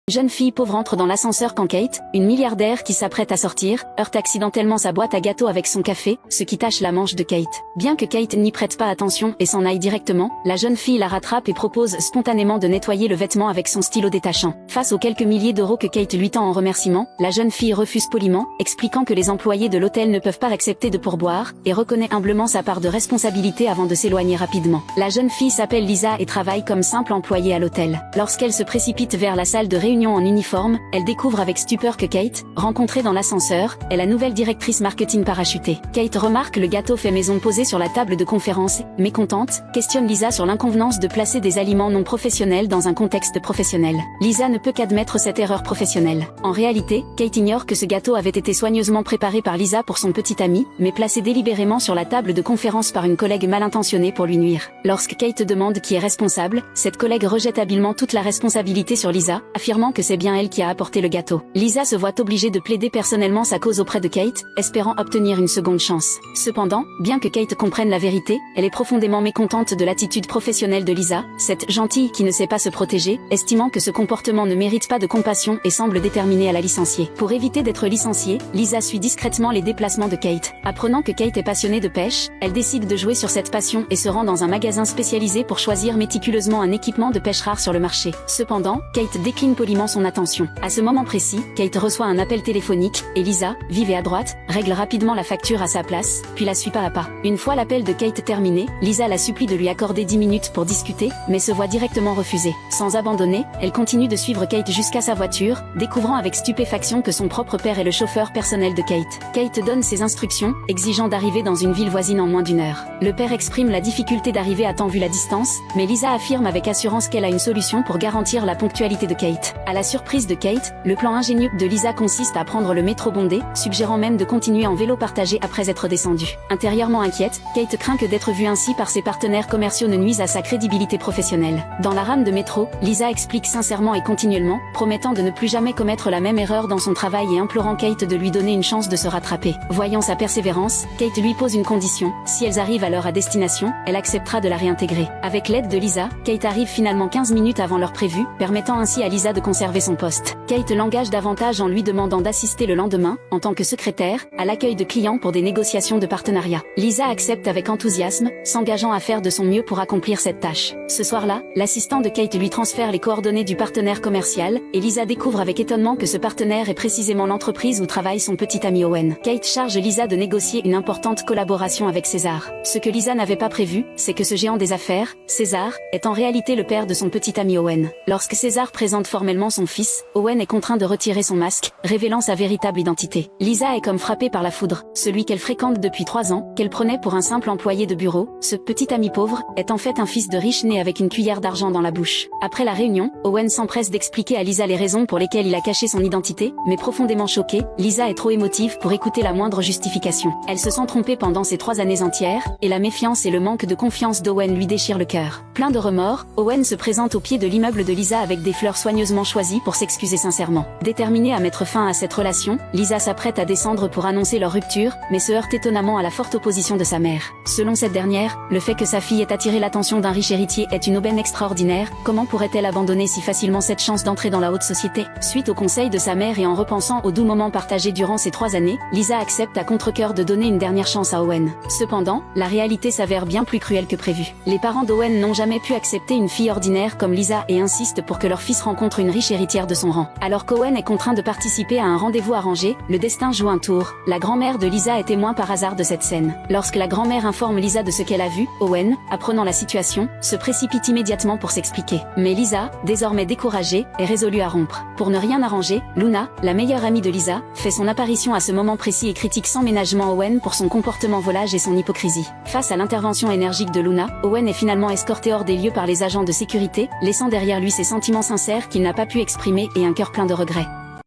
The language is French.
Jeune fille pauvre entre dans l'ascenseur quand Kate, une milliardaire qui s'apprête à sortir, heurte accidentellement sa boîte à gâteaux avec son café, ce qui tache la manche de Kate. Bien que Kate n'y prête pas attention et s'en aille directement, la jeune fille la rattrape et propose spontanément de nettoyer le vêtement avec son stylo détachant. Face aux quelques milliers d'euros que Kate lui tend en remerciement, la jeune fille refuse poliment, expliquant que les employés de l'hôtel ne peuvent pas accepter de pourboire, et reconnaît humblement sa part de responsabilité avant de s'éloigner rapidement. La jeune fille s'appelle Lisa et travaille comme simple employée à l'hôtel. Lorsqu'elle se précipite vers la salle de réunion en uniforme, elle découvre avec stupeur que Kate, rencontrée dans l'ascenseur, est la nouvelle directrice marketing parachutée. Kate remarque le gâteau fait maison posé sur la table de conférence, mécontente, questionne Lisa sur l'inconvenance de placer des aliments non professionnels dans un contexte professionnel. Lisa ne peut qu'admettre cette erreur professionnelle. En réalité, Kate ignore que ce gâteau avait été soigneusement préparé par Lisa pour son petit ami, mais placé délibérément sur la table de conférence par une collègue mal intentionnée pour lui nuire. Lorsque Kate demande qui est responsable, cette collègue rejette habilement toute la responsabilité sur Lisa, affirmant que c'est bien elle qui a apporté le gâteau. Lisa se voit obligée de plaider personnellement sa cause auprès de Kate, espérant obtenir une seconde chance. Cependant, bien que Kate comprenne la vérité, elle est profondément mécontente de l'attitude professionnelle de Lisa, cette gentille qui ne sait pas se protéger, estimant que ce comportement ne mérite pas de compassion et semble déterminée à la licencier. Pour éviter d'être licenciée, Lisa suit discrètement les déplacements de Kate. Apprenant que Kate est passionnée de pêche, elle décide de jouer sur cette passion et se rend dans un magasin spécialisé pour choisir méticuleusement un équipement de pêche rare sur le marché. Cependant, Kate décline poliment son attention. À ce moment précis, Kate reçoit un appel téléphonique, et Lisa, vive et adroite, règle rapidement la facture à sa place, puis la suit pas à pas. Une fois l'appel de Kate terminé, Lisa la supplie de lui accorder 10 minutes pour discuter, mais se voit directement refuser. Sans abandonner, elle continue de suivre Kate jusqu'à sa voiture, découvrant avec stupéfaction que son propre père est le chauffeur personnel de Kate. Kate donne ses instructions, exigeant d'arriver dans une ville voisine en moins d'une heure. Le père exprime la difficulté d'arriver à temps vu la distance, mais Lisa affirme avec assurance qu'elle a une solution pour garantir la ponctualité de Kate. À la surprise de Kate, le plan ingénieux de Lisa consiste à prendre le métro bondé, suggérant même de continuer en vélo partagé après être descendue. Intérieurement inquiète, Kate craint que d'être vue ainsi par ses partenaires commerciaux ne nuise à sa crédibilité professionnelle. Dans la rame de métro, Lisa explique sincèrement et continuellement, promettant de ne plus jamais commettre la même erreur dans son travail et implorant Kate de lui donner une chance de se rattraper. Voyant sa persévérance, Kate lui pose une condition: si elles arrivent à l'heure à destination, elle acceptera de la réintégrer. Avec l'aide de Lisa, Kate arrive finalement 15 minutes avant l'heure prévue, permettant ainsi à Lisa de conserver son poste. Kate l'engage davantage en lui demandant d'assister le lendemain, en tant que secrétaire, à l'accueil de clients pour des négociations de partenariat. Lisa accepte avec enthousiasme, s'engageant à faire de son mieux pour accomplir cette tâche. Ce soir-là, l'assistant de Kate lui transfère les coordonnées du partenaire commercial, et Lisa découvre avec étonnement que ce partenaire est précisément l'entreprise où travaille son petit ami Owen. Kate charge Lisa de négocier une importante collaboration avec César. Ce que Lisa n'avait pas prévu, c'est que ce géant des affaires, César, est en réalité le père de son petit ami Owen. Lorsque César présente formellement son fils, Owen est contraint de retirer son masque, révélant sa véritable identité. Lisa est comme frappée par la foudre. Celui qu'elle fréquente depuis 3 ans, qu'elle prenait pour un simple employé de bureau, ce petit ami pauvre, est en fait un fils de riche né avec une cuillère d'argent dans la bouche. Après la réunion, Owen s'empresse d'expliquer à Lisa les raisons pour lesquelles il a caché son identité, mais profondément choquée, Lisa est trop émotive pour écouter la moindre justification. Elle se sent trompée pendant ces 3 années entières, et la méfiance et le manque de confiance d'Owen lui déchirent le cœur. Plein de remords, Owen se présente au pied de l'immeuble de Lisa avec des fleurs soigneusement choisies pour s'excuser sincèrement. Déterminée à mettre fin à cette relation, Lisa s'apprête à descendre pour annoncer leur rupture, mais se heurte étonnamment à la forte opposition de sa mère. Selon cette dernière, le fait que sa fille ait attiré l'attention d'un riche héritier est une aubaine extraordinaire. Comment pourrait-elle abandonner si facilement cette chance d'entrer dans la haute société? Suite au conseil de sa mère et en repensant aux doux moments partagés durant ces 3 années, Lisa accepte à contre-cœur de donner une dernière chance à Owen. Cependant, la réalité s'avère bien plus cruelle que prévu. Les parents d'Owen n'ont jamais pu accepter une fille ordinaire comme Lisa et insistent pour que leur fils rencontre une riche héritière de son rang. Alors qu'Owen est contraint de participer à un rendez-vous arrangé, le destin joue un tour. La grand-mère de Lisa est témoin par hasard de cette scène. Lorsque la grand-mère informe Lisa de ce qu'elle a vu, Owen, apprenant la situation, se précipite immédiatement pour s'expliquer. Mais Lisa, désormais découragée, est résolue à rompre. Pour ne rien arranger, Luna, la meilleure amie de Lisa, fait son apparition à ce moment précis et critique sans ménagement Owen pour son comportement volage et son hypocrisie. Face à l'intervention énergique de Luna, Owen est finalement escorté hors des lieux par les agents de sécurité, laissant derrière lui ses sentiments sincères qu'il n'a pas pu exprimer et un cœur plein de regrets.